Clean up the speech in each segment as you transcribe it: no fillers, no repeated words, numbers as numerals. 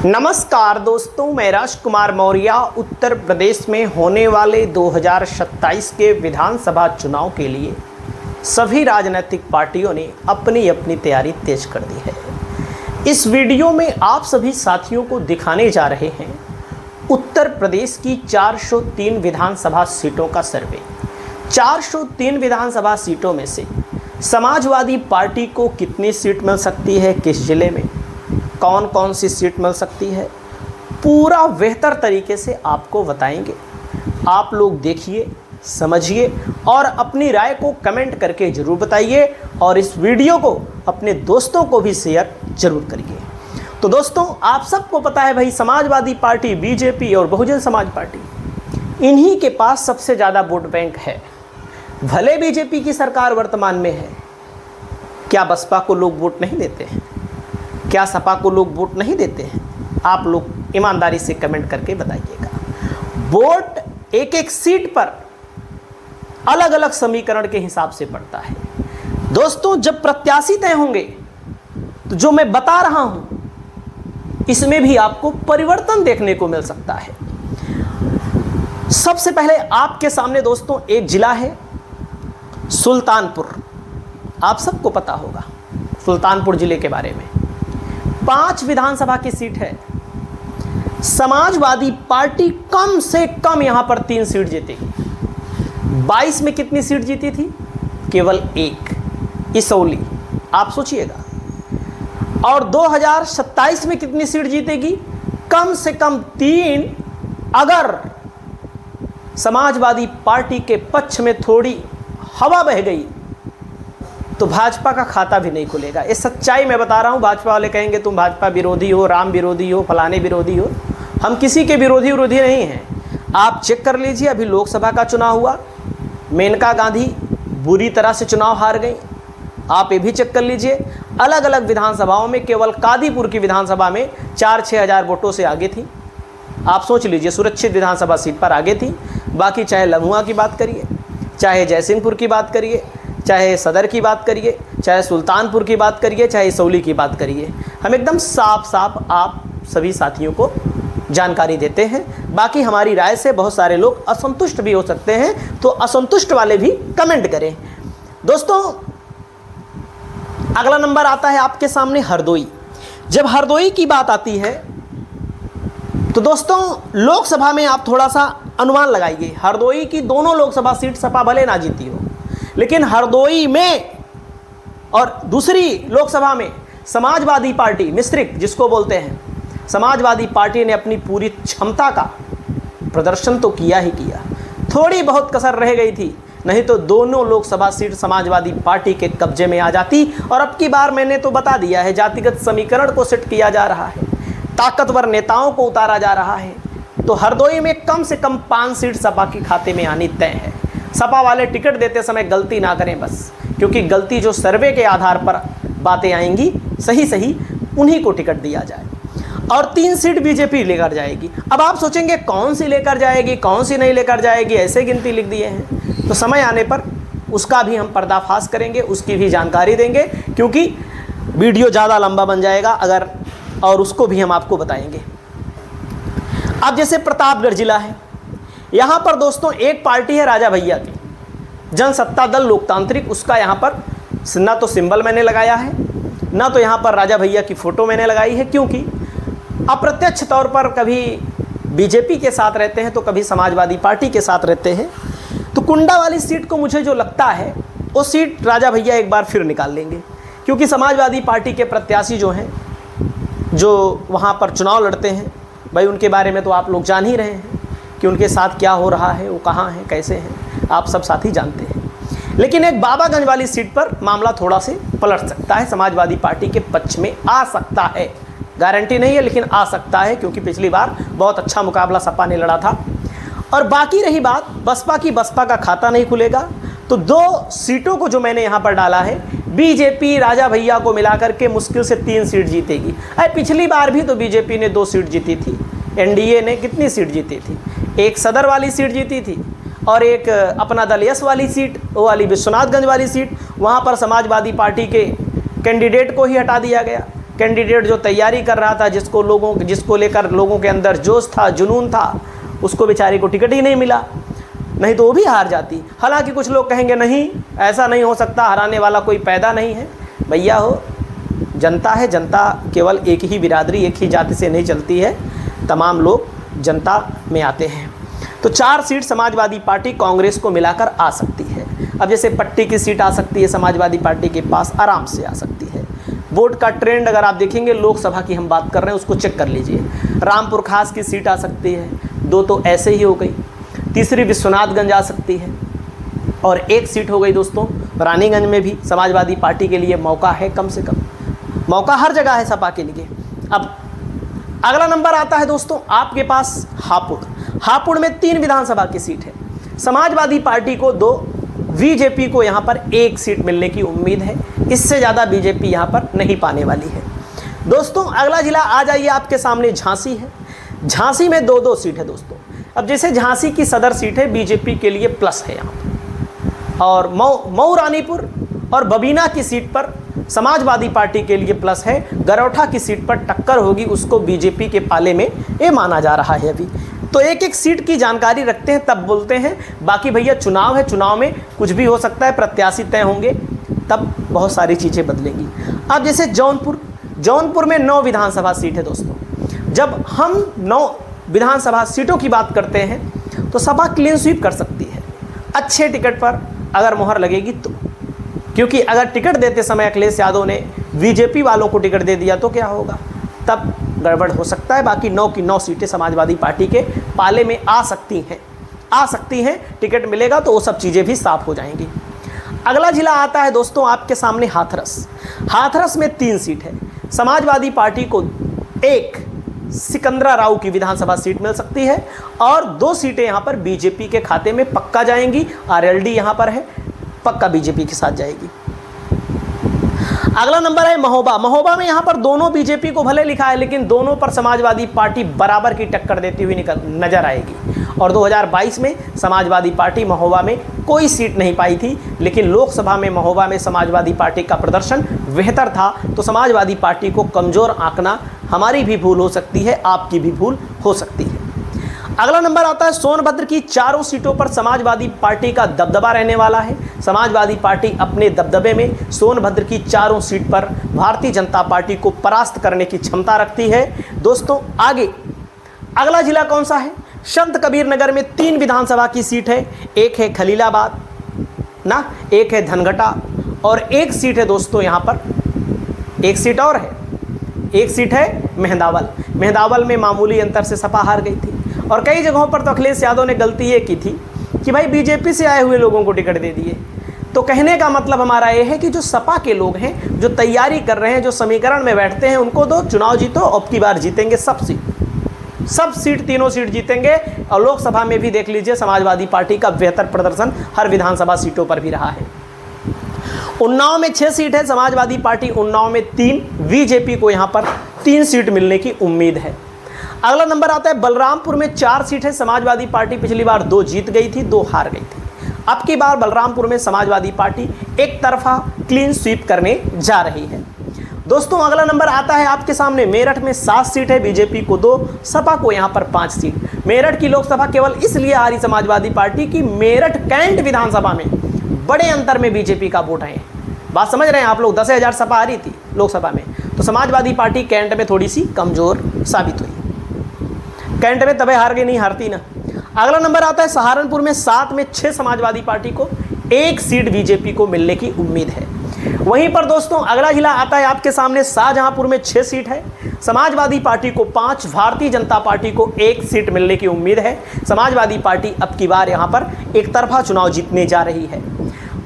नमस्कार दोस्तों, मैं राजकुमार मौर्य उत्तर प्रदेश में होने वाले 2027 के विधानसभा चुनाव के लिए सभी राजनीतिक पार्टियों ने अपनी अपनी तैयारी तेज कर दी है। इस वीडियो में आप सभी साथियों को दिखाने जा रहे हैं उत्तर प्रदेश की 403 विधानसभा सीटों का सर्वे। 403 विधानसभा सीटों में से समाजवादी पार्टी को कितनी सीट मिल सकती है, किस जिले में, कौन कौन सी सीट मिल सकती है, पूरा बेहतर तरीके से आपको बताएंगे। आप लोग देखिए, समझिए और अपनी राय को कमेंट करके ज़रूर बताइए और इस वीडियो को अपने दोस्तों को भी शेयर ज़रूर करिए। तो दोस्तों, आप सबको पता है भाई, समाजवादी पार्टी, बीजेपी और बहुजन समाज पार्टी, इन्हीं के पास सबसे ज़्यादा वोट बैंक है। भले बीजेपी की सरकार वर्तमान में है, क्या बसपा को लोग वोट नहीं देते हैं? क्या सपा को लोग वोट नहीं देते हैं? आप लोग ईमानदारी से कमेंट करके बताइएगा। वोट एक एक सीट पर अलग अलग समीकरण के हिसाब से पड़ता है। दोस्तों, जब प्रत्याशी तय होंगे तो जो मैं बता रहा हूं इसमें भी आपको परिवर्तन देखने को मिल सकता है। सबसे पहले आपके सामने दोस्तों एक जिला है सुल्तानपुर। आप सबको पता होगा सुल्तानपुर जिले के बारे में। 5 विधानसभा की सीट है। समाजवादी पार्टी कम से कम यहां पर 3 सीट जीतेगी। 22 में कितनी सीट जीती थी? केवल 1, इसौली। आप सोचिएगा। और 2027 में कितनी सीट जीतेगी? कम से कम 3। अगर समाजवादी पार्टी के पक्ष में थोड़ी हवा बह गई तो भाजपा का खाता भी नहीं खुलेगा। ये सच्चाई मैं बता रहा हूँ। भाजपा वाले कहेंगे तुम भाजपा विरोधी हो, राम विरोधी हो, फलाने विरोधी हो। हम किसी के विरोधी नहीं हैं। आप चेक कर लीजिए, अभी लोकसभा का चुनाव हुआ, मेनका गांधी बुरी तरह से चुनाव हार गई। आप ये भी चेक कर लीजिए, अलग अलग विधानसभाओं में केवल कादीपुर की विधानसभा में 4-6 हज़ार वोटों से आगे थी। आप सोच लीजिए, सुरक्षित विधानसभा सीट पर आगे थी। बाकी चाहे लम्हुआ की बात करिए, चाहे जयसिंहपुर की बात करिए, चाहे सदर की बात करिए, चाहे सुल्तानपुर की बात करिए, चाहे इसौली की बात करिए, हम एकदम साफ आप सभी साथियों को जानकारी देते हैं। बाकी हमारी राय से बहुत सारे लोग असंतुष्ट भी हो सकते हैं, तो असंतुष्ट वाले भी कमेंट करें। दोस्तों, अगला नंबर आता है आपके सामने हरदोई। जब हरदोई की बात आती है तो दोस्तों, लोकसभा में आप थोड़ा सा अनुमान लगाइए। हरदोई की दोनों लोकसभा सीट सपा भले ना जीती हो, लेकिन हरदोई में और दूसरी लोकसभा में समाजवादी पार्टी, मिश्रिक जिसको बोलते हैं, समाजवादी पार्टी ने अपनी पूरी क्षमता का प्रदर्शन तो किया ही किया। थोड़ी बहुत कसर रह गई थी, नहीं तो दोनों लोकसभा सीट समाजवादी पार्टी के कब्जे में आ जाती। और अब की बार मैंने तो बता दिया है, जातिगत समीकरण को सेट किया जा रहा है, ताकतवर नेताओं को उतारा जा रहा है। तो हरदोई में कम से कम 5 सीट सपा के खाते में आनी तय है। सपा वाले टिकट देते समय गलती ना करें बस, क्योंकि गलती जो सर्वे के आधार पर बातें आएंगी, सही उन्हीं को टिकट दिया जाए। और 3 सीट बीजेपी लेकर जाएगी। अब आप सोचेंगे कौन सी लेकर जाएगी, कौन सी नहीं लेकर जाएगी, ऐसे गिनती लिख दिए हैं। तो समय आने पर उसका भी हम पर्दाफाश करेंगे, उसकी भी जानकारी देंगे, क्योंकि वीडियो ज़्यादा लंबा बन जाएगा अगर, और उसको भी हम आपको बताएंगे। अब जैसे प्रतापगढ़ जिला है, यहाँ पर दोस्तों एक पार्टी है राजा भैया की, जनसत्ता दल लोकतांत्रिक। उसका यहाँ पर ना तो सिंबल मैंने लगाया है, ना तो यहाँ पर राजा भैया की फ़ोटो मैंने लगाई है, क्योंकि अप्रत्यक्ष तौर पर कभी बीजेपी के साथ रहते हैं तो कभी समाजवादी पार्टी के साथ रहते हैं। तो कुंडा वाली सीट को मुझे जो लगता है वो सीट राजा भैया एक बार फिर निकाल लेंगे, क्योंकि समाजवादी पार्टी के प्रत्याशी जो हैं, जो वहाँ पर चुनाव लड़ते हैं, भाई उनके बारे में तो आप लोग जान ही रहे हैं कि उनके साथ क्या हो रहा है, वो कहाँ हैं, कैसे हैं, आप सब साथी जानते हैं। लेकिन एक बाबागंज वाली सीट पर मामला थोड़ा से पलट सकता है, समाजवादी पार्टी के पक्ष में आ सकता है। गारंटी नहीं है, लेकिन आ सकता है, क्योंकि पिछली बार बहुत अच्छा मुकाबला सपा ने लड़ा था। और बाकी रही बात बसपा की, बसपा का खाता नहीं खुलेगा। तो 2 सीटों को जो मैंने यहाँ पर डाला है, बीजेपी राजा भैया को मिलाकर के मुश्किल से 3 सीट जीतेगी। अरे पिछली बार भी तो बीजेपी ने 2 सीट जीती थी। एनडीए ने कितनी सीट जीती थी? एक सदर वाली सीट जीती थी और एक अपना दल यस वाली सीट, वो वाली विश्वनाथगंज वाली सीट, वहाँ पर समाजवादी पार्टी के कैंडिडेट को ही हटा दिया गया। कैंडिडेट जो तैयारी कर रहा था, जिसको लेकर लोगों के अंदर जोश था, जुनून था, उसको बेचारे को टिकट ही नहीं मिला, नहीं तो वो भी हार जाती। हालांकि कुछ लोग कहेंगे नहीं, ऐसा नहीं हो सकता, हराने वाला कोई पैदा नहीं है। भैया हो, जनता है, जनता केवल एक ही बिरादरी, एक ही जाति से नहीं चलती है, तमाम लोग जनता में आते हैं। तो 4 सीट समाजवादी पार्टी कांग्रेस को मिलाकर आ सकती है। अब जैसे पट्टी की सीट आ सकती है समाजवादी पार्टी के पास, आराम से आ सकती है। वोट का ट्रेंड अगर आप देखेंगे, लोकसभा की हम बात कर रहे हैं, उसको चेक कर लीजिए। रामपुर खास की सीट आ सकती है, 2 तो ऐसे ही हो गई। तीसरी विश्वनाथगंज आ सकती है, और 1 सीट हो गई दोस्तों रानीगंज में भी समाजवादी पार्टी के लिए मौका है, कम से कम मौका हर जगह है सपा के लिए। अब अगला नंबर आता है दोस्तों आपके पास हापुड़। हापुड़ में 3 विधानसभा की सीट है, समाजवादी पार्टी को 2, बीजेपी को यहाँ पर 1 सीट मिलने की उम्मीद है। इससे ज़्यादा बीजेपी यहाँ पर नहीं पाने वाली है। दोस्तों अगला जिला आ जाइए, आपके सामने झांसी है। झांसी में 2-2 सीट है दोस्तों। अब जैसे झांसी की सदर सीट है, बीजेपी के लिए प्लस है यहाँ पर, और मऊ रानीपुर और बबीना की सीट पर समाजवादी पार्टी के लिए प्लस है। गरौठा की सीट पर टक्कर होगी, उसको बीजेपी के पाले में ये माना जा रहा है अभी। तो एक एक सीट की जानकारी रखते हैं, तब बोलते हैं। बाकी भैया चुनाव है, चुनाव में कुछ भी हो सकता है, प्रत्याशी तय होंगे, तब बहुत सारी चीज़ें बदलेंगी। अब जैसे जौनपुर में 9 विधानसभा सीट है दोस्तों। जब हम 9 विधानसभा सीटों की बात करते हैं तो सपा क्लीन स्वीप कर सकती है, अच्छे टिकट पर अगर मोहर लगेगी तो। क्योंकि अगर टिकट देते समय अखिलेश यादव ने बीजेपी वालों को टिकट दे दिया तो क्या होगा, तब गड़बड़ हो सकता है। बाकी 9 की 9 सीटें समाजवादी पार्टी के पाले में आ सकती हैं। टिकट मिलेगा तो वो सब चीज़ें भी साफ हो जाएंगी। अगला जिला आता है दोस्तों आपके सामने हाथरस में 3 सीट है। समाजवादी पार्टी को 1 सिकंदरा राव की विधानसभा सीट मिल सकती है, और 2 सीटें यहाँ पर बीजेपी के खाते में पक्का जाएंगी। आरएलडी यहाँ पर है, पक्का बीजेपी के साथ जाएगी। अगला नंबर है महोबा में यहाँ पर दोनों बीजेपी को भले लिखा है, लेकिन दोनों पर समाजवादी पार्टी बराबर की टक्कर देती हुई नजर आएगी। और 2022 में समाजवादी पार्टी महोबा में कोई सीट नहीं पाई थी, लेकिन लोकसभा में महोबा में समाजवादी पार्टी का प्रदर्शन बेहतर था। तो समाजवादी पार्टी को कमज़ोर आंकना हमारी भी भूल हो सकती है, आपकी भी भूल हो सकती है। अगला नंबर आता है सोनभद्र की 4 सीटों पर समाजवादी पार्टी का दबदबा रहने वाला है। समाजवादी पार्टी अपने दबदबे में सोनभद्र की 4 सीट पर भारतीय जनता पार्टी को परास्त करने की क्षमता रखती है। दोस्तों आगे अगला जिला कौन सा है? संत कबीर नगर में 3 विधानसभा की सीट है। एक है खलीलाबाद ना, एक है धनघटा, और 1 सीट है दोस्तों यहाँ पर, 1 सीट और है, 1 सीट है मेहंदावल में मामूली अंतर से सपा हार गई थी। और कई जगहों पर तो अखिलेश यादव ने गलती ये की थी कि भाई बीजेपी से आए हुए लोगों को टिकट दे दिए। तो कहने का मतलब हमारा ये है कि जो सपा के लोग हैं, जो तैयारी कर रहे हैं, जो समीकरण में बैठते हैं, उनको दो, चुनाव जीतो, अब की बार जीतेंगे सब सीट 3 सीट जीतेंगे। और लोकसभा में भी देख लीजिए समाजवादी पार्टी का बेहतर प्रदर्शन हर विधानसभा सीटों पर भी रहा है। उन्नाव में 6 सीट है समाजवादी पार्टी, उन्नाव में 3, बीजेपी को यहाँ पर 3 सीट मिलने की उम्मीद है। अगला नंबर आता है बलरामपुर में 4 सीट है। समाजवादी पार्टी पिछली बार 2 जीत गई थी, 2 हार गई थी। अब की बार बलरामपुर में समाजवादी पार्टी एक तरफा क्लीन स्वीप करने जा रही है। दोस्तों अगला नंबर आता है आपके सामने मेरठ में 7 सीट है, बीजेपी को 2, सपा को यहाँ पर 5 सीट। मेरठ की लोकसभा केवल इसलिए हारी समाजवादी पार्टी की मेरठ कैंट विधानसभा में बड़े अंतर में बीजेपी का वोट है। बात समझ रहे हैं आप लोग? 10,000 सपा हारी थी लोकसभा में, तो समाजवादी पार्टी कैंट में थोड़ी सी कमजोर साबित हुई। कैंट में तबे हार गई, नहीं हारती ना। अगला नंबर आता है सहारनपुर में 7 में 6 समाजवादी पार्टी को, 1 सीट बीजेपी को मिलने की उम्मीद है। वहीं पर दोस्तों अगला जिला आता है आपके सामने शाहजहांपुर में 6 सीट है। समाजवादी पार्टी को 5, भारतीय जनता पार्टी को 1 सीट मिलने की उम्मीद है। समाजवादी पार्टी अब की बार यहाँ पर एक तरफा चुनाव जीतने जा रही है।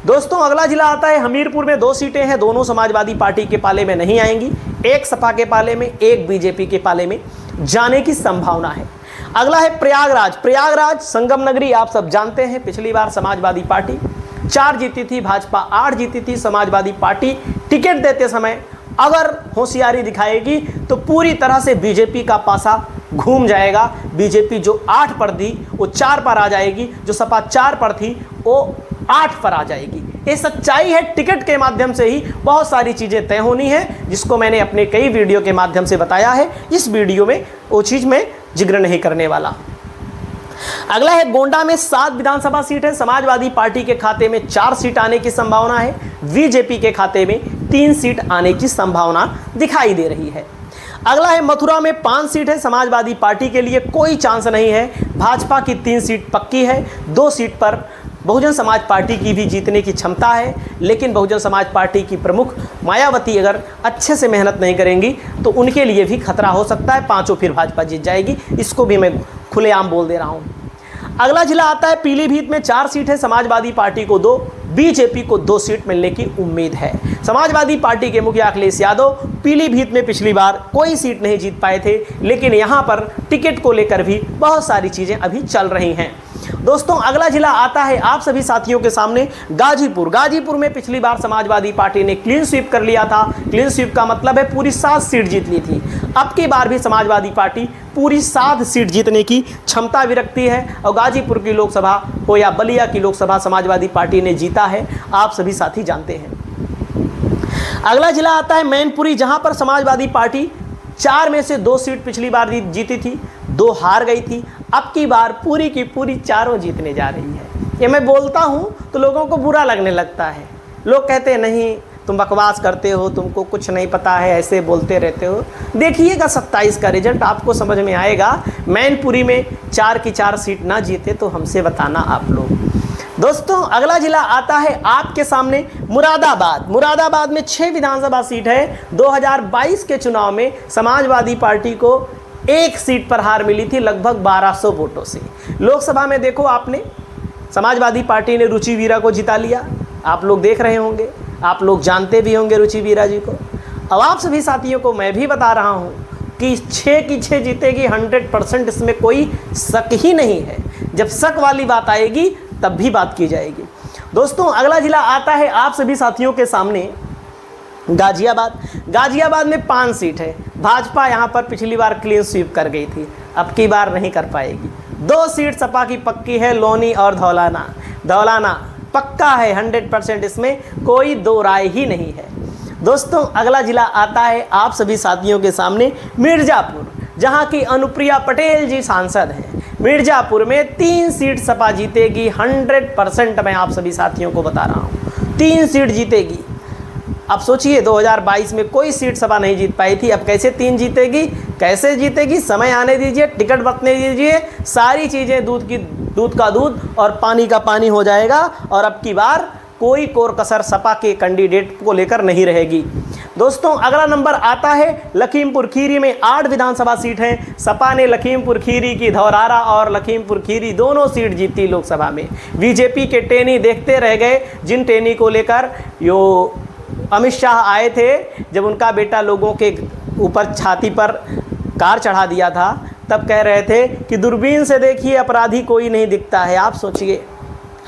दोस्तों अगला जिला आता है हमीरपुर में 2 सीटें हैं, दोनों समाजवादी पार्टी के पाले में नहीं आएंगी, 1 सपा के पाले में, 1 बीजेपी के पाले में जाने की संभावना है। अगला है प्रयागराज संगम नगरी, आप सब जानते हैं पिछली बार समाजवादी पार्टी 4 जीती थी, भाजपा 8 जीती थी। समाजवादी पार्टी टिकट देते समय अगर होशियारी दिखाएगी तो पूरी तरह से बीजेपी का पासा घूम जाएगा। बीजेपी जो 8 पर थी वो 4 पर आ जाएगी, जो सपा 4 पर थी वो 8 पर आ जाएगी। ये सच्चाई है, टिकट के माध्यम से ही बहुत सारी चीज़ें तय होनी है, जिसको मैंने अपने कई वीडियो के माध्यम से बताया है। इस वीडियो में वो चीज़ मैं जिक्र नहीं करने वाला। अगला है गोंडा में 7 विधानसभा सीट है। समाजवादी पार्टी के खाते में 4 सीट आने की संभावना है। बीजेपी के खाते में 3 सीट आने की संभावना दिखाई दे रही है। अगला है मथुरा में 5 सीट है। समाजवादी पार्टी के लिए कोई चांस नहीं है। भाजपा की 3 सीट पक्की है। 2 सीट पर बहुजन समाज पार्टी की भी जीतने की क्षमता है, लेकिन बहुजन समाज पार्टी की प्रमुख मायावती अगर अच्छे से मेहनत नहीं करेंगी तो उनके लिए भी खतरा हो सकता है। 5 फिर भाजपा जीत जाएगी, इसको भी मैं खुलेआम बोल दे रहा हूँ। अगला जिला आता है पीलीभीत में 4 सीट है। समाजवादी पार्टी को 2, बीजेपी को 2 सीट मिलने की उम्मीद है। समाजवादी पार्टी के मुखिया अखिलेश यादव पीलीभीत में पिछली बार कोई सीट नहीं जीत पाए थे, लेकिन यहाँ पर टिकट को लेकर भी बहुत सारी चीज़ें अभी चल रही हैं। दोस्तों अगला जिला आता है आप सभी साथियों के सामने गाजीपुर। गाजीपुर में पिछली बार समाजवादी पार्टी ने क्लीन स्वीप कर लिया था। क्लीन स्वीप का मतलब है पूरी 7 सीट जीत ली थी। अब की बार भी समाजवादी पार्टी पूरी 7 सीट जीतने की क्षमता भी रखती है, और गाजीपुर की लोकसभा हो या बलिया की लोकसभा समाजवादी पार्टी ने जीता है, आप सभी साथी जानते हैं। अगला जिला आता है मैनपुरी, जहां पर समाजवादी पार्टी 4 में से 2 सीट पिछली बार जीती थी, 2 हार गई थी। अब की बार पूरी की पूरी 4 जीतने जा रही है। ये मैं बोलता हूँ तो लोगों को बुरा लगने लगता है। लोग कहते हैं नहीं तुम बकवास करते हो, तुमको कुछ नहीं पता है, ऐसे बोलते रहते हो। देखिएगा 27 का रिजल्ट, आपको समझ में आएगा। मैनपुरी में 4 की 4 सीट ना जीते तो हमसे बताना आप लोग। दोस्तों अगला जिला आता है आपके सामने मुरादाबाद। मुरादाबाद में 6 विधानसभा सीट है। 2022 के चुनाव में समाजवादी पार्टी को 1 सीट पर हार मिली थी, लगभग 1200 वोटों से। लोकसभा में देखो आपने, समाजवादी पार्टी ने रुचि वीरा को जिता लिया। आप लोग देख रहे होंगे, आप लोग जानते भी होंगे रुचि वीरा जी को। अब आप सभी साथियों को मैं भी बता रहा हूँ कि 6 की 6 जीतेगी 100%, इसमें कोई शक ही नहीं है। जब शक वाली बात आएगी तब भी बात की जाएगी। दोस्तों अगला जिला आता है आप सभी साथियों के सामने गाजियाबाद। गाजियाबाद में 5 सीट है। भाजपा यहाँ पर पिछली बार क्लीन स्वीप कर गई थी, अब की बार नहीं कर पाएगी। 2 सीट सपा की पक्की है, लोनी और धौलाना। धौलाना पक्का है 100%, इसमें कोई 2 राय ही नहीं है। दोस्तों अगला जिला आता है आप सभी साथियों के सामने मिर्ज़ापुर, जहाँ की अनुप्रिया पटेल जी सांसद हैं। मिर्ज़ापुर में 3 सीट सपा जीतेगी 100%, मैं आप सभी साथियों को बता रहा हूँ 3 सीट जीतेगी। अब सोचिए 2022 में कोई सीट सपा नहीं जीत पाई थी, अब कैसे 3 जीतेगी? कैसे जीतेगी? समय आने दीजिए, टिकट बतने दीजिए, सारी चीज़ें दूध का दूध और पानी का पानी हो जाएगा, और अब की बार कोई कोर कसर सपा के कैंडिडेट को लेकर नहीं रहेगी। दोस्तों अगला नंबर आता है लखीमपुर खीरी में 8 विधानसभा सीट हैं। सपा ने लखीमपुर खीरी की धौरारा और लखीमपुर खीरी दोनों सीट जीती लोकसभा में। बीजेपी के टेनी देखते रह गए, जिन टेनी को लेकर यो अमित शाह आए थे, जब उनका बेटा लोगों के ऊपर छाती पर कार चढ़ा दिया था, तब कह रहे थे कि दूरबीन से देखिए अपराधी कोई नहीं दिखता है। आप सोचिए,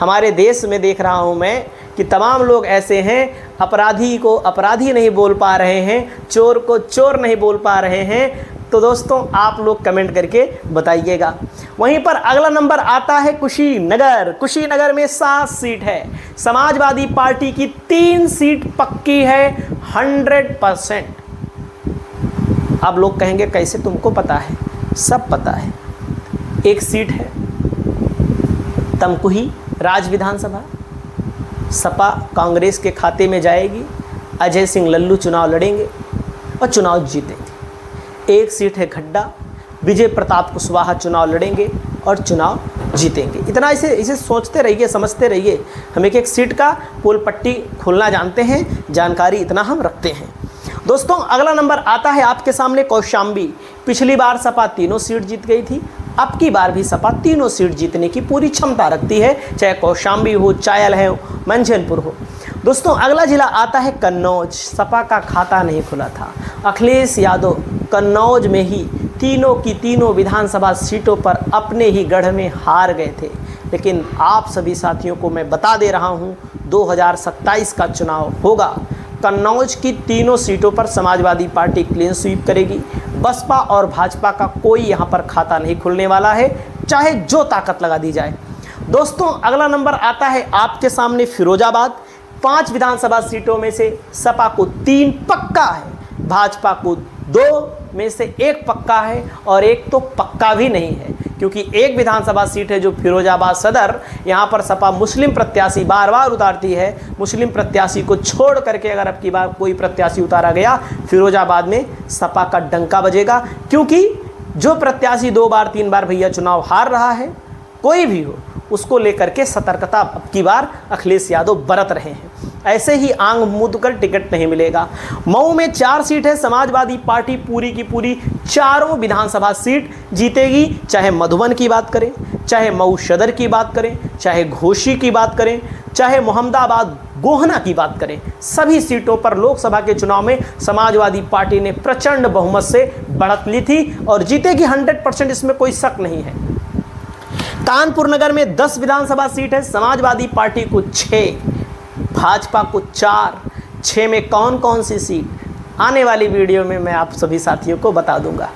हमारे देश में देख रहा हूँ मैं कि तमाम लोग ऐसे हैं, अपराधी को अपराधी नहीं बोल पा रहे हैं, चोर को चोर नहीं बोल पा रहे हैं। तो दोस्तों आप लोग कमेंट करके बताइएगा। वहीं पर अगला नंबर आता है कुशीनगर। कुशीनगर में 7 सीट है। समाजवादी पार्टी की 3 सीट पक्की है 100%। अब लोग कहेंगे कैसे तुमको पता है? सब पता है। 1 सीट है तमकुही राज विधानसभा, सपा कांग्रेस के खाते में जाएगी। अजय सिंह लल्लू चुनाव लड़ेंगे और चुनाव जीतेंगे। 1 सीट है खड्डा, विजय प्रताप कुशवाहा चुनाव लड़ेंगे और चुनाव जीतेंगे। इतना इसे सोचते रहिए, समझते रहिए। हम एक सीट का पोल पट्टी खोलना जानते हैं, जानकारी इतना हम रखते हैं। दोस्तों अगला नंबर आता है आपके सामने कौशाम्बी। पिछली बार सपा 3 सीट जीत गई थी, अब की बार भी सपा 3 सीट जीतने की पूरी क्षमता रखती है, चाहे कौशाम्बी हो, चायल है, मंझनपुर हो। दोस्तों अगला जिला आता है कन्नौज। सपा का खाता नहीं खुला था। अखिलेश यादव कन्नौज में ही तीनों की तीनों विधानसभा सीटों पर अपने ही गढ़ में हार गए थे। लेकिन आप सभी साथियों को मैं बता दे रहा हूं 2027 का चुनाव होगा। कन्नौज की तीनों सीटों पर समाजवादी पार्टी क्लीन स्वीप करेगी। बसपा और भाजपा का कोई यहां पर खाता नहीं खुलने वाला है, चाहे जो ताकत लगा दी जाए। दोस्तों अगला नंबर आता है आपके सामने फिरोजाबाद। 5 विधानसभा सीटों में से सपा को 3 पक्का है, भाजपा को 2 में से 1 पक्का है और 1 तो पक्का भी नहीं है, क्योंकि एक विधानसभा सीट है जो फिरोजाबाद सदर, यहाँ पर सपा मुस्लिम प्रत्याशी बार बार उतारती है। मुस्लिम प्रत्याशी को छोड़ करके अगर अब की बार कोई प्रत्याशी उतारा गया फिरोजाबाद में सपा का डंका बजेगा, क्योंकि जो प्रत्याशी 2 बार 3 बार भैया चुनाव हार रहा है, कोई भी हो, उसको लेकर के सतर्कता अब की बार अखिलेश यादव बरत रहे हैं। ऐसे ही आंग मूंद कर टिकट नहीं मिलेगा। मऊ में 4 सीट है, समाजवादी पार्टी पूरी की पूरी चारों विधानसभा सीट जीतेगी, चाहे मधुबन की बात करें, चाहे मऊ सदर की बात करें, चाहे घोसी की बात करें, चाहे मोहम्मदाबाद गोहना की बात करें। सभी सीटों पर लोकसभा के चुनाव में समाजवादी पार्टी ने प्रचंड बहुमत से बढ़त ली थी और जीतेगी 100%, इसमें कोई शक नहीं है। कानपुर नगर में 10 विधानसभा सीट है, समाजवादी पार्टी को 6, भाजपा को 4। 6 में कौन कौन सी सीट आने वाली वीडियो में मैं आप सभी साथियों को बता दूंगा।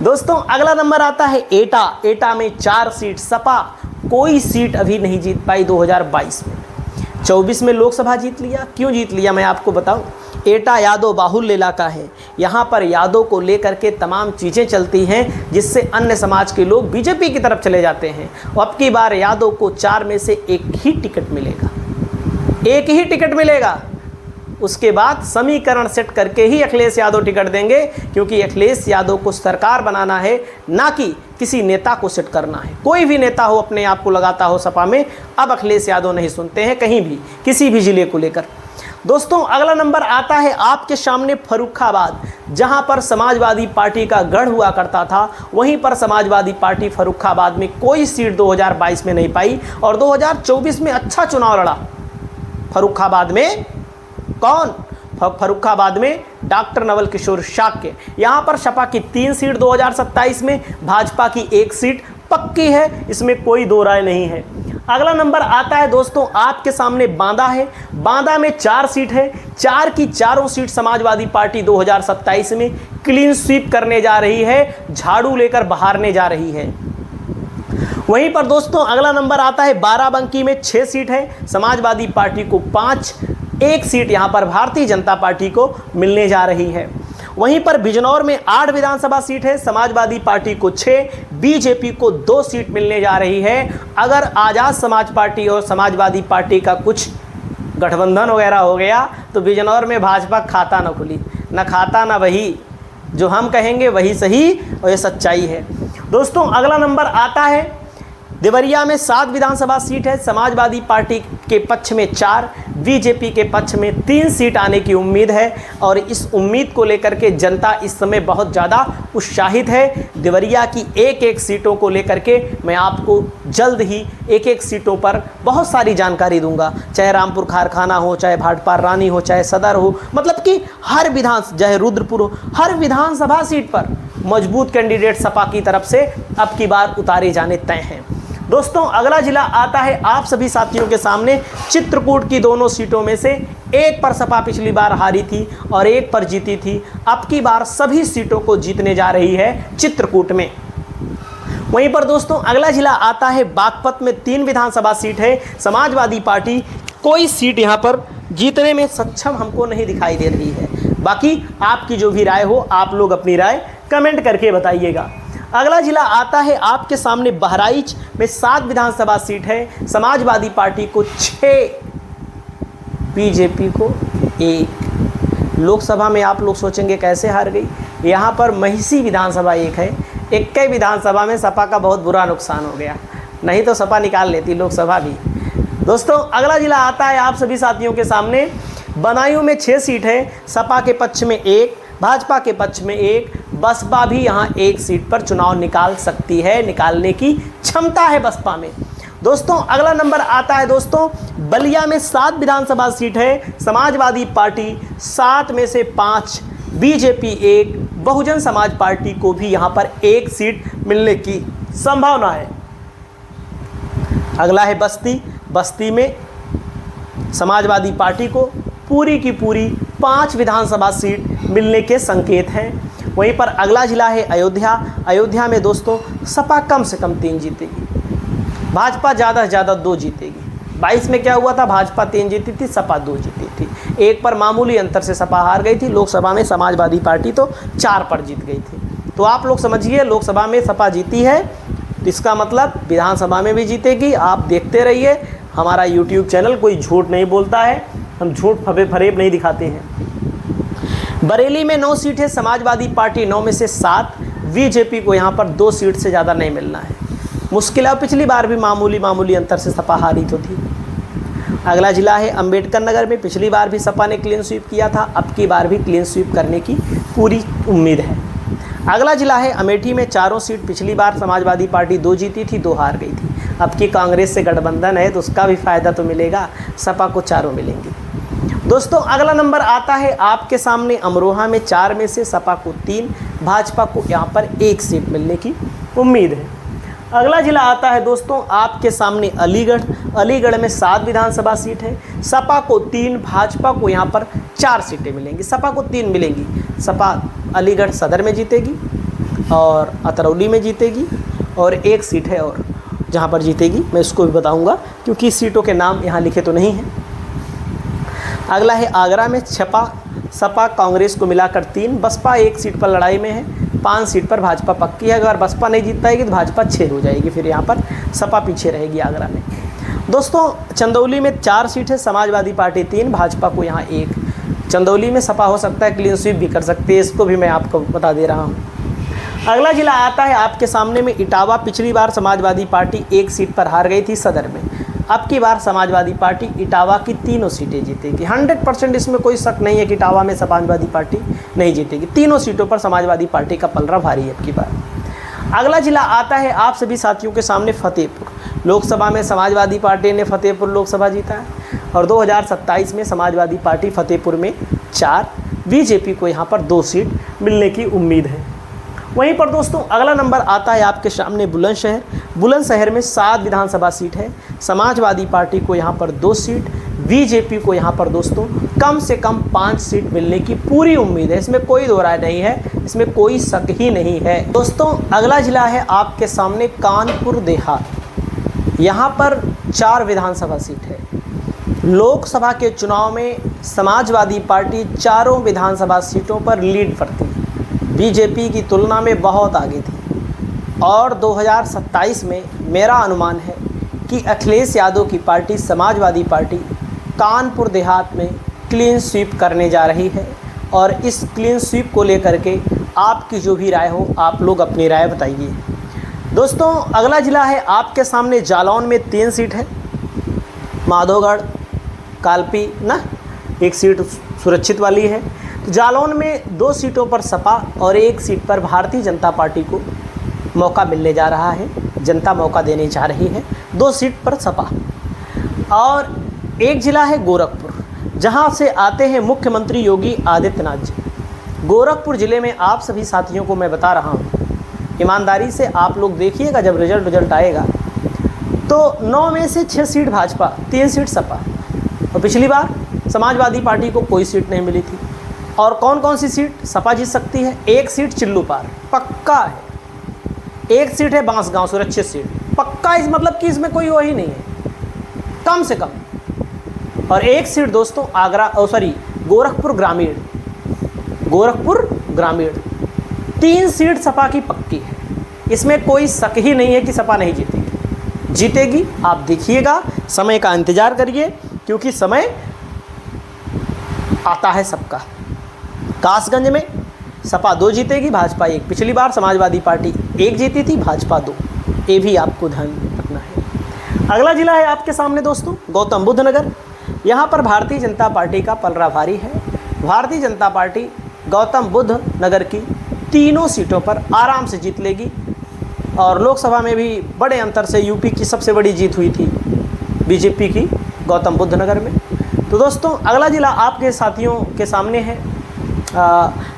दोस्तों अगला नंबर आता है एटा। एटा में 4 सीट, सपा कोई सीट अभी नहीं जीत पाई 2022 में। 24 में लोकसभा जीत लिया। क्यों जीत लिया मैं आपको बताऊं। एटा यादव बाहुल्य इलाका है, यहाँ पर यादव को लेकर के तमाम चीज़ें चलती हैं जिससे अन्य समाज के लोग बीजेपी की तरफ चले जाते हैं। अब की बार यादव को 4 में से 1 ही टिकट मिलेगा, 1 ही टिकट मिलेगा। उसके बाद समीकरण सेट करके ही अखिलेश यादव टिकट देंगे, क्योंकि अखिलेश यादव को सरकार बनाना है, ना कि किसी नेता को सेट करना है। कोई भी नेता हो अपने आप को लगाता हो सपा में, अब अखिलेश यादव नहीं सुनते हैं कहीं भी, किसी भी जिले को लेकर। दोस्तों अगला नंबर आता है आपके सामने फर्रुखाबाद, जहां पर समाजवादी पार्टी का गढ़ हुआ करता था, वहीं पर समाजवादी पार्टी फर्रुखाबाद में कोई सीट 2022 में नहीं पाई और 2024 में अच्छा चुनाव लड़ा। फर्रुखाबाद में कौन? फर्रुखाबाद में डॉक्टर नवल किशोर शाक्य। यहाँ पर सपा की 3 सीट 2027 में, भाजपा की 1 सीट पक्की है, इसमें कोई दो राय नहीं है। अगला नंबर आता है दोस्तों आपके सामने बांदा है। बांदा में 4 सीट है, 4 की चारों सीट समाजवादी पार्टी 2027 में क्लीन स्वीप करने जा रही है, झाड़ू लेकर बहारने जा रही है। वहीं पर दोस्तों अगला नंबर आता है बाराबंकी में 6 सीट है, समाजवादी पार्टी को 5, 1 सीट यहां पर भारतीय जनता पार्टी को मिलने जा रही है। वहीं पर बिजनौर में 8 विधानसभा सीट है, समाजवादी पार्टी को 6, बीजेपी को 2 सीट मिलने जा रही है। अगर आज़ाद समाज पार्टी और समाजवादी पार्टी का कुछ गठबंधन वगैरह हो गया तो बिजनौर में भाजपा खाता न खुली, न खाता न वही, जो हम कहेंगे वही सही और ये सच्चाई है। दोस्तों अगला नंबर आता है देवरिया में 7 विधानसभा सीट है, समाजवादी पार्टी के पक्ष में 4, बीजेपी के पक्ष में 3 सीट आने की उम्मीद है और इस उम्मीद को लेकर के जनता इस समय बहुत ज़्यादा उत्साहित है। देवरिया की 1-1 सीटों को लेकर के मैं आपको जल्द ही 1-1 सीटों पर बहुत सारी जानकारी दूंगा, चाहे रामपुर कारखाना हो, चाहे भाटपार रानी हो, चाहे सदर हो, मतलब कि हर चाहे रुद्रपुर हो, हर विधानसभा सीट पर मजबूत कैंडिडेट सपा की तरफ से अब की बार उतारे जाने तय हैं। दोस्तों अगला जिला आता है आप सभी साथियों के सामने चित्रकूट की दोनों सीटों में से 1 पर सपा पिछली बार हारी थी और 1 पर जीती थी। अब की बार सभी सीटों को जीतने जा रही है चित्रकूट में। वहीं पर दोस्तों अगला जिला आता है बागपत में 3 विधानसभा सीट है, समाजवादी पार्टी कोई सीट यहां पर जीतने में सक्षम हमको नहीं दिखाई दे रही है। बाकी आपकी जो भी राय हो आप लोग अपनी राय कमेंट करके बताइएगा। अगला जिला आता है आपके सामने बहराइच में 7 विधानसभा सीट है, समाजवादी पार्टी को 6, बीजेपी को 1। लोकसभा में आप लोग सोचेंगे कैसे हार गई, यहाँ पर महिषी विधानसभा 1 है, 21 विधानसभा में सपा का बहुत बुरा नुकसान हो गया, नहीं तो सपा निकाल लेती लोकसभा भी। दोस्तों अगला जिला आता है आप सभी साथियों के सामने बदायूं में 6 सीट है, सपा के पक्ष में 1, भाजपा के पक्ष में 1, बसपा भी यहाँ 1 सीट पर चुनाव निकाल सकती है, निकालने की क्षमता है बसपा में। दोस्तों अगला नंबर आता है दोस्तों बलिया में 7 विधानसभा सीट है, समाजवादी पार्टी 7 में से 5, बीजेपी 1, बहुजन समाज पार्टी को भी यहाँ पर 1 सीट मिलने की संभावना है। अगला है बस्ती। बस्ती में समाजवादी पार्टी को पूरी की पूरी 5 विधानसभा सीट मिलने के संकेत हैं। वहीं पर अगला जिला है अयोध्या। अयोध्या में दोस्तों सपा कम से कम 3 जीतेगी, भाजपा ज़्यादा से ज़्यादा 2 जीतेगी। 22 में क्या हुआ था, भाजपा 3 जीती थी, सपा 2 जीती थी। 1 पर मामूली अंतर से सपा हार गई थी। लोकसभा में समाजवादी पार्टी तो 4 पर जीत गई थी। तो आप लोग समझिए, लोकसभा में सपा जीती है, तो इसका मतलब विधानसभा में भी जीतेगी। आप देखते रहिए, हमारा यूट्यूब चैनल कोई झूठ नहीं बोलता है, हम झूठ फरेब नहीं दिखाते हैं। बरेली में 9 सीट है समाजवादी पार्टी, 9 में से 7। बीजेपी को यहाँ पर 2 सीट से ज़्यादा नहीं मिलना है, मुश्किल है। पिछली बार भी मामूली अंतर से सपा हारी तो थी। अगला जिला है अंबेडकर नगर में, पिछली बार भी सपा ने क्लीन स्वीप किया था, अब की बार भी क्लीन स्वीप करने की पूरी उम्मीद है। अगला जिला है अमेठी में, 4 सीट, पिछली बार समाजवादी पार्टी 2 जीती थी, 2 हार गई थी। अब की कांग्रेस से गठबंधन है तो उसका भी फायदा तो मिलेगा, सपा को 4 मिलेंगी। दोस्तों अगला नंबर आता है आपके सामने अमरोहा में, 4 में से सपा को 3, भाजपा को यहाँ पर 1 सीट मिलने की उम्मीद है। अगला जिला आता है दोस्तों आपके सामने अलीगढ़। अलीगढ़ में 7 विधानसभा सीट है, सपा को 3, भाजपा को यहाँ पर 4 सीटें मिलेंगी। सपा को 3 मिलेंगी, सपा अलीगढ़ सदर में जीतेगी और अतरौली में जीतेगी, और 1 सीट है और जहाँ पर जीतेगी मैं इसको भी बताऊँगा, क्योंकि सीटों के नाम यहाँ लिखे तो नहीं हैं। अगला है आगरा में, सपा कांग्रेस को मिलाकर 3, बसपा 1 सीट पर लड़ाई में है, 5 सीट पर भाजपा पक्की है। अगर बसपा नहीं जीत पाएगी तो भाजपा 6 हो जाएगी, फिर यहाँ पर सपा पीछे रहेगी आगरा में। दोस्तों चंदौली में 4 सीट है, समाजवादी पार्टी 3, भाजपा को यहाँ 1। चंदौली में सपा हो सकता है क्लीन स्वीप भी कर सकते हैं, इसको भी मैं आपको बता दे रहा हूँ। अगला जिला आता है आपके सामने में इटावा। पिछली बार समाजवादी पार्टी 1 सीट पर हार गई थी सदर में, अब की बार समाजवादी पार्टी इटावा की 3 सीटें जीतेगी। 100% इसमें कोई शक नहीं है कि इटावा में समाजवादी पार्टी नहीं जीतेगी। 3 सीटों पर समाजवादी पार्टी का पलड़ा भारी है अब की बार। अगला जिला आता है आप सभी साथियों के सामने फतेहपुर। लोकसभा में समाजवादी पार्टी ने फतेहपुर लोकसभा जीता है और 2027 में समाजवादी पार्टी फतेहपुर में 4, बीजेपी को यहाँ पर 2 सीट मिलने की उम्मीद है। वहीं पर दोस्तों अगला नंबर आता है आपके सामने बुलंदशहर। बुलंदशहर में 7 विधानसभा सीट है, समाजवादी पार्टी को यहाँ पर 2 सीट, बीजेपी को यहाँ पर दोस्तों कम से कम 5 सीट मिलने की पूरी उम्मीद है। इसमें कोई दो राय नहीं है, इसमें कोई शक ही नहीं है। दोस्तों अगला जिला है आपके सामने कानपुर देहात। यहाँ पर 4 विधानसभा सीट है। लोकसभा के चुनाव में समाजवादी पार्टी 4 विधानसभा सीटों पर लीड पर थी, बीजेपी की तुलना में बहुत आगे थी। और 2027 में मेरा अनुमान है कि अखिलेश यादव की पार्टी समाजवादी पार्टी कानपुर देहात में क्लीन स्वीप करने जा रही है। और इस क्लीन स्वीप को लेकर के आपकी जो भी राय हो, आप लोग अपनी राय बताइए। दोस्तों अगला जिला है आपके सामने जालौन में 3 सीट है, माधोगढ़ कालपी ना 1 सीट सुरक्षित वाली है। तो जालौन में 2 सीटों पर सपा और 1 सीट पर भारतीय जनता पार्टी को मौका मिलने जा रहा है, जनता मौका देने जा रही है। 2 सीट पर सपा। और एक जिला है गोरखपुर, जहां से आते हैं मुख्यमंत्री योगी आदित्यनाथ जी। गोरखपुर ज़िले में आप सभी साथियों को मैं बता रहा हूं, ईमानदारी से आप लोग देखिएगा, जब रिजल्ट आएगा तो 9 में से 6 सीट भाजपा, 3 सीट सपा। और पिछली बार समाजवादी पार्टी को कोई सीट नहीं मिली थी। और कौन कौन सी सीट सपा जीत सकती है? 1 सीट चिल्लूपार पक्का है, 1 सीट है बांसगांव सुरक्षित सीट पक्का, इस मतलब कि इसमें कोई वही नहीं है कम से कम। और 1 सीट दोस्तों गोरखपुर ग्रामीण 3 सीट सपा की पक्की है, इसमें कोई शक ही नहीं है कि सपा नहीं जीतेगी। आप देखिएगा, समय का इंतजार करिए, क्योंकि समय आता है सबका। कासगंज में सपा 2 जीतेगी, भाजपा 1। पिछली बार समाजवादी पार्टी 1 जीती थी, भाजपा 2। ये भी आपको ध्यान रखना है। अगला जिला है आपके सामने दोस्तों गौतम बुद्ध नगर। यहाँ पर भारतीय जनता पार्टी का पलड़ा भारी है। भारतीय जनता पार्टी गौतम बुद्ध नगर की 3 सीटों पर आराम से जीत लेगी। और लोकसभा में भी बड़े अंतर से यूपी की सबसे बड़ी जीत हुई थी बीजेपी की गौतम बुद्ध नगर में। तो दोस्तों अगला जिला आपके साथियों के सामने है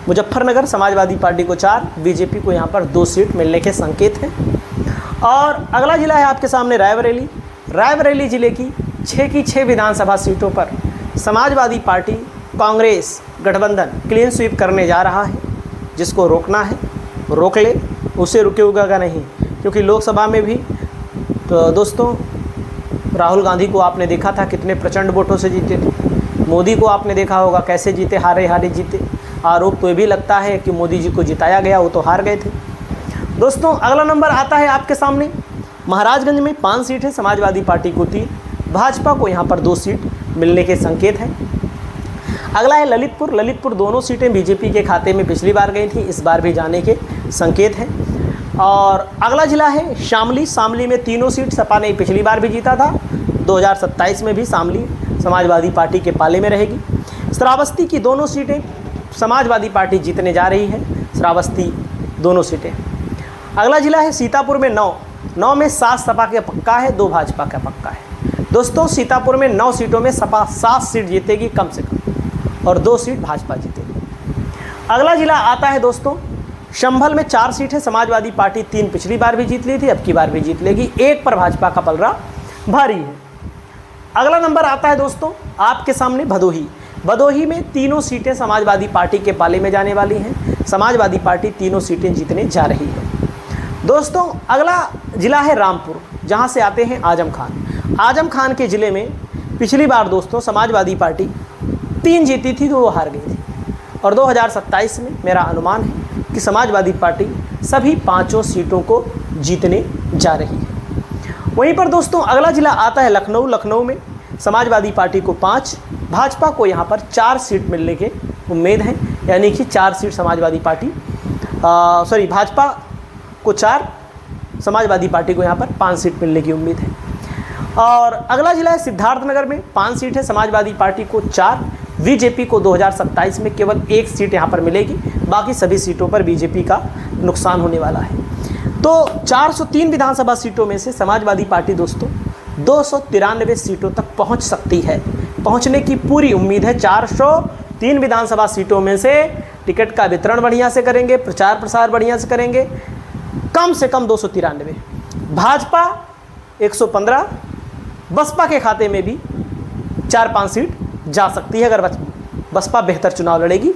मुजफ्फरनगर। समाजवादी पार्टी को 4, बीजेपी को यहाँ पर 2 सीट मिलने के संकेत हैं। और अगला जिला है आपके सामने रायबरेली। रायबरेली ज़िले की 6 की 6 विधानसभा सीटों पर समाजवादी पार्टी कांग्रेस गठबंधन क्लीन स्वीप करने जा रहा है। जिसको रोकना है रोक ले, उसे रुकेगा नहीं, क्योंकि लोकसभा में भी तो दोस्तों राहुल गांधी को आपने देखा था कितने प्रचंड वोटों से जीते थे। मोदी को आपने देखा होगा कैसे जीते, हारे हारे जीते। आरोप तो ये भी लगता है कि मोदी जी को जिताया गया, वो तो हार गए थे। दोस्तों अगला नंबर आता है आपके सामने, महाराजगंज में 5 सीट है, समाजवादी पार्टी को 3, भाजपा को यहाँ पर 2 सीट मिलने के संकेत हैं। अगला है ललितपुर। ललितपुर दोनों सीटें बीजेपी के खाते में पिछली बार गई थी, इस बार भी जाने के संकेत हैं। और अगला जिला है शामली। शामली में 3 सीट सपा ने पिछली बार भी जीता था, 2027 में भी शामली समाजवादी पार्टी के पाले में रहेगी। श्रावस्ती की दोनों सीटें समाजवादी पार्टी जीतने जा रही है, श्रावस्ती दोनों सीटें। अगला जिला है सीतापुर में 9 में 7 सपा का पक्का है, 2 भाजपा का पक्का है। दोस्तों सीतापुर में 9 सीटों में सपा 7 सीट जीतेगी कम से कम और 2 सीट भाजपा जीतेगी। अगला जिला आता है दोस्तों संभल में 4 सीट है, समाजवादी पार्टी 3 पिछली बार भी जीत ली थी, अब की बार भी जीत लेगी, 1 पर भाजपा का पलड़ा भारी है। अगला नंबर आता है दोस्तों आपके सामने भदोही। भदोही में 3 सीटें समाजवादी पार्टी के पाले में जाने वाली हैं, समाजवादी पार्टी 3 सीटें जीतने जा रही है। दोस्तों अगला जिला है रामपुर, जहां से आते हैं आजम खान। आजम खान के ज़िले में पिछली बार दोस्तों समाजवादी पार्टी 3 जीती थी तो वो हार गई थी, और 2027 में मेरा अनुमान है कि समाजवादी पार्टी सभी 5 सीटों को जीतने जा रही है। वहीं पर दोस्तों अगला जिला आता है लखनऊ। लखनऊ में समाजवादी पार्टी को 5, भाजपा को यहाँ पर 4 सीट मिलने के उम्मीद हैं, यानी कि 4 सीट समाजवादी पार्टी भाजपा को 4, समाजवादी पार्टी को यहाँ पर 5 सीट मिलने की उम्मीद है। और अगला जिला है सिद्धार्थनगर में 5 सीट है, समाजवादी पार्टी को 4, बीजेपी को 2027 में केवल 1 सीट यहाँ पर मिलेगी, बाकी सभी सीटों पर बीजेपी का नुकसान होने वाला है। तो 403 विधानसभा सीटों में से समाजवादी पार्टी दोस्तों 293 सीटों तक पहुँच सकती है, पहुँचने की पूरी उम्मीद है। 403 विधानसभा सीटों में से टिकट का वितरण बढ़िया से करेंगे, प्रचार प्रसार बढ़िया से करेंगे, कम से कम 293, भाजपा 115, बसपा के खाते में भी 4-5 सीट जा सकती है अगर बसपा बेहतर चुनाव लड़ेगी।